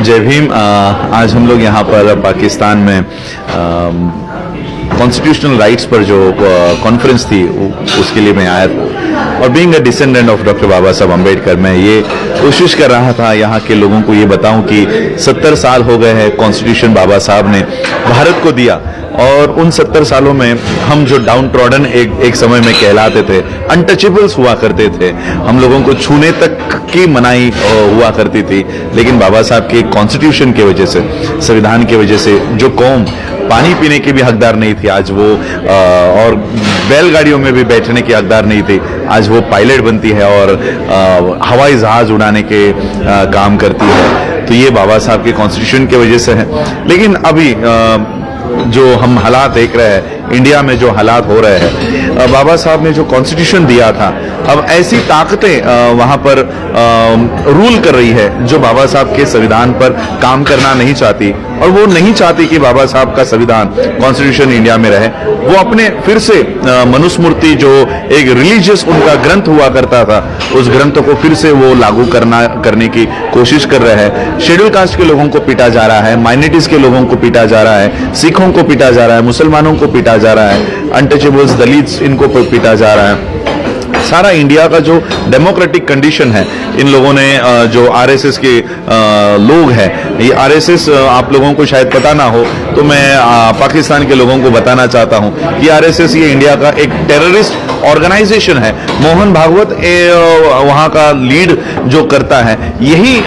जय भीम। आज हम लोग यहाँ पर पाकिस्तान में कॉन्स्टिट्यूशनल राइट्स पर जो कॉन्फ्रेंस थी उसके लिए मैं आया था और being a descendant of doctor Baba Saheb Ambedkar मैं ये कोशिश कर रहा था यहाँ के लोगों को ये बताऊं कि 70 साल हो गए हैं कॉन्स्टिट्यूशन बाबा साहब ने भारत को दिया और उन 70 सालों में हम जो डाउन ट्रॉडन एक समय में कहलाते थे, अनटचेबल्स हुआ करते थे, हम लोगों को छूने तक की मनाही हुआ करती थी, लेकिन बाबा साहब के कॉन्स्टिट्यूशन की वजह से, संविधान की वजह से जो कौम पानी पीने की भी हकदार नहीं थी आज वो और बैलगाड़ियों में भी बैठने की हकदार नहीं थी, आज वो पायलट बनती है और हवाई जहाज उड़ाने के काम करती है। तो ये बाबा साहब के कॉन्स्टिट्यूशन की वजह से है। लेकिन अभी जो हम हालात देख रहे हैं, इंडिया में जो हालात हो रहे हैं, बाबा साहब ने जो कॉन्स्टिट्यूशन दिया था, अब ऐसी ताकतें वहां पर रूल कर रही है जो बाबा साहब के संविधान पर काम करना नहीं चाहती और वो नहीं चाहती कि बाबा साहब का संविधान कॉन्स्टिट्यूशन इंडिया में रहे। वो अपने फिर से मनुस्मृति जो एक रिलीजियस उनका ग्रंथ हुआ करता था, उस ग्रंथ को फिर से वो लागू करने की कोशिश कर रहे हैं। शेड्यूल कास्ट के लोगों को पीटा जा रहा है, माइनॉरिटीज के लोगों को पीटा जा रहा है, सिखों को पीटा जा रहा है, मुसलमानों को पीटा जा रहा है, अनटचेबल्स दलित्स इनको पीटा जा रहा है। सारा इंडिया का जो डेमोक्रेटिक कंडीशन है, इन लोगों ने जो आरएसएस के लोग हैं, ये आरएसएस आप लोगों को शायद पता ना हो तो मैं पाकिस्तान के लोगों को बताना चाहता हूं कि आरएसएस ये इंडिया का एक टेररिस्ट ऑर्गेनाइजेशन है। मोहन भागवत वहां का लीड जो करता है, यही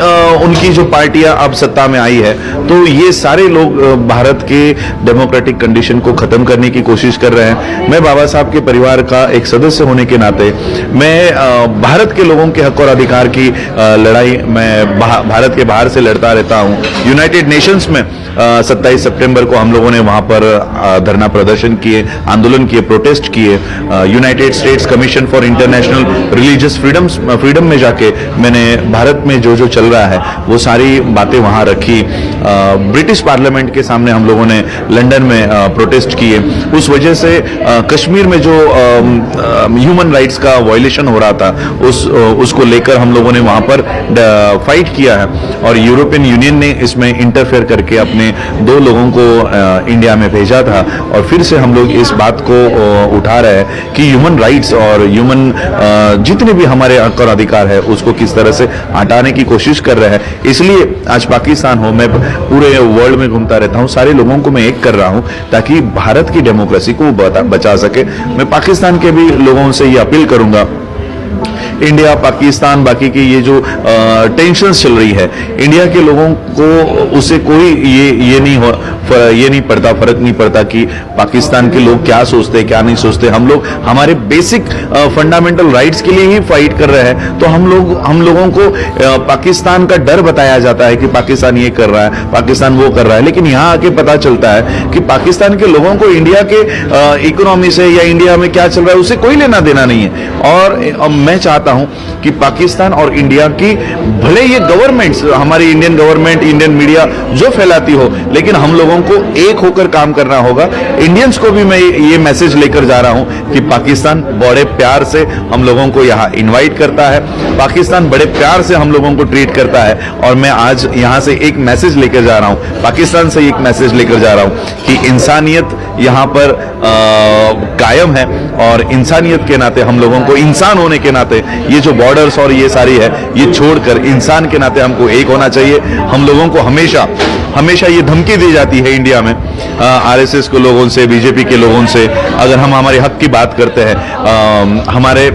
उनकी जो पार्टियां अब सत्ता में आई है, तो ये सारे लोग भारत के डेमोक्रेटिक कंडीशन को खत्म करने की कोशिश कर रहे हैं। मैं बाबा साहब के परिवार का एक सदस्य होने के नाते मैं भारत के लोगों के हक और अधिकार की लड़ाई मैं भारत के बाहर से लड़ता रहता हूं। यूनाइटेड नेशंस में 27 सितंबर को हम लोगों ने वहां पर धरना प्रदर्शन किए, आंदोलन किए, प्रोटेस्ट किए। United states commission for international religious freedom में जाके मैंने भारत में जो जो चल रहा है वो सारी बातें वहां रखी। ब्रिटिश पार्लियामेंट के सामने हम लोगों ने लंदन में प्रोटेस्ट किए। उस वजह से कश्मीर में जो ह्यूमन राइट्स का वायलेशन हो रहा था उसको लेकर हम लोगों ने वहां पर फाइट किया है और यूरोपियन यूनियन ने इसमें इंटरफेयर करके अपने 2 लोगों को इंडिया में भेजा था और फिर से हम लोग इस बात को उठा रहे हैं कि ह्यूमन राइट्स और ह्यूमन जितने भी हमारे हक और अधिकार है उसको किस तरह से हटाने की कोशिश कर रहे हैं। इसलिए आज पाकिस्तान हो, मैं पूरे वर्ल्ड में घूमता रहता हूं, सारे लोगों को मैं एक कर रहा हूं ताकि भारत की डेमोक्रेसी को बचा सके। मैं पाकिस्तान के भी लोगों से ये अपील करूंगा, इंडिया पाकिस्तान बाकी की ये जो टेंशन्स चल रही है, इंडिया के लोगों को उससे कोई ये नहीं पड़ता, फर्क नहीं पड़ता कि पाकिस्तान के लोग क्या सोचते हैं क्या नहीं सोचते। हम लोग हमारे बेसिक फंडामेंटल राइट्स के लिए ही फाइट कर रहे हैं। तो हम लोगों को पाकिस्तान का डर बताया जाता है कि पाकिस्तान ये कर रहा है, पाकिस्तान वो कर रहा है, लेकिन यहाँ आके पता चलता है कि पाकिस्तान के लोगों को इंडिया के इकोनॉमी से या इंडिया में क्या चल रहा है उससे कोई लेना देना नहीं है। और मैं चाहता हूं कि पाकिस्तान और इंडिया की भले ये गवर्नमेंट्स, हमारी इंडियन गवर्नमेंट, इंडियन मीडिया जो फैलाती हो, लेकिन हम लोगों को एक होकर काम करना होगा। इंडियंस को भी मैं ये मैसेज लेकर जा रहा हूं कि पाकिस्तान बड़े प्यार से हम लोगों को यहाँ इनवाइट करता है, पाकिस्तान बड़े प्यार से हम लोगों को ट्रीट करता है। और मैं आज यहाँ से एक मैसेज लेकर जा रहा हूं, पाकिस्तान से एक मैसेज लेकर जा रहा हूं कि इंसानियत यहाँ पर कायम है और इंसानियत के नाते हम लोगों को, इंसान होने के नाते, ये जो बॉर्डर्स और ये सारी है ये छोड़कर इंसान के नाते हमको एक होना चाहिए। हम लोगों को हमेशा ये धमकी दी जाती है इंडिया में आरएसएस के लोगों से, बीजेपी के लोगों से, अगर हम हमारे हक की बात करते हैं, हमारे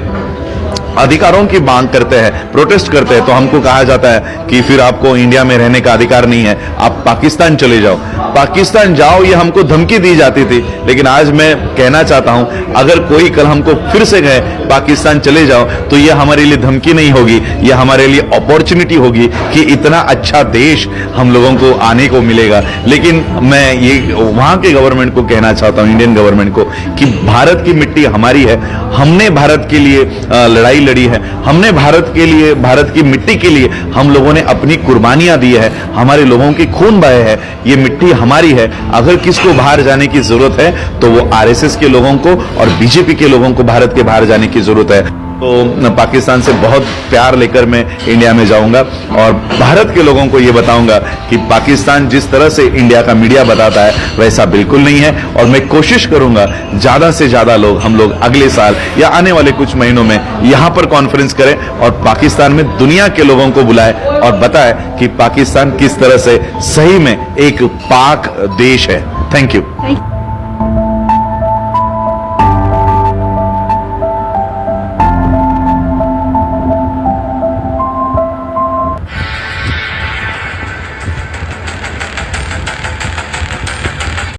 अधिकारों की मांग करते हैं, प्रोटेस्ट करते हैं, तो हमको कहा जाता है कि फिर आपको इंडिया में रहने का अधिकार नहीं है, आप पाकिस्तान चले जाओ, पाकिस्तान जाओ, ये हमको धमकी दी जाती थी। लेकिन आज मैं कहना चाहता हूं, अगर कोई कल हमको फिर से कहे पाकिस्तान चले जाओ, तो ये हमारे लिए धमकी नहीं होगी, ये हमारे लिए अपॉर्चुनिटी होगी कि इतना अच्छा देश हम लोगों को आने को मिलेगा। लेकिन मैं ये वहां के गवर्नमेंट को कहना चाहता हूं, इंडियन गवर्नमेंट को, कि भारत की मिट्टी हमारी है, हमने भारत के लिए लड़ाई लड़ी है, हमने भारत के लिए, भारत की मिट्टी के लिए हम लोगों ने अपनी कुर्बानियां दी है, हमारे लोगों की खून बहे है, ये मिट्टी हमारी है। अगर किसको बाहर जाने की जरूरत है तो वो आरएसएस के लोगों को और बीजेपी के लोगों को भारत के बाहर जाने की जरूरत है। तो पाकिस्तान से बहुत प्यार लेकर मैं इंडिया में जाऊंगा और भारत के लोगों को ये बताऊंगा कि पाकिस्तान जिस तरह से इंडिया का मीडिया बताता है वैसा बिल्कुल नहीं है। और मैं कोशिश करूंगा ज्यादा से ज्यादा लोग हम लोग अगले साल या आने वाले कुछ महीनों में यहां पर कॉन्फ्रेंस करें और पाकिस्तान में दुनिया के लोगों को बुलाए और बताए कि पाकिस्तान किस तरह से सही में एक पाक देश है। Thank you.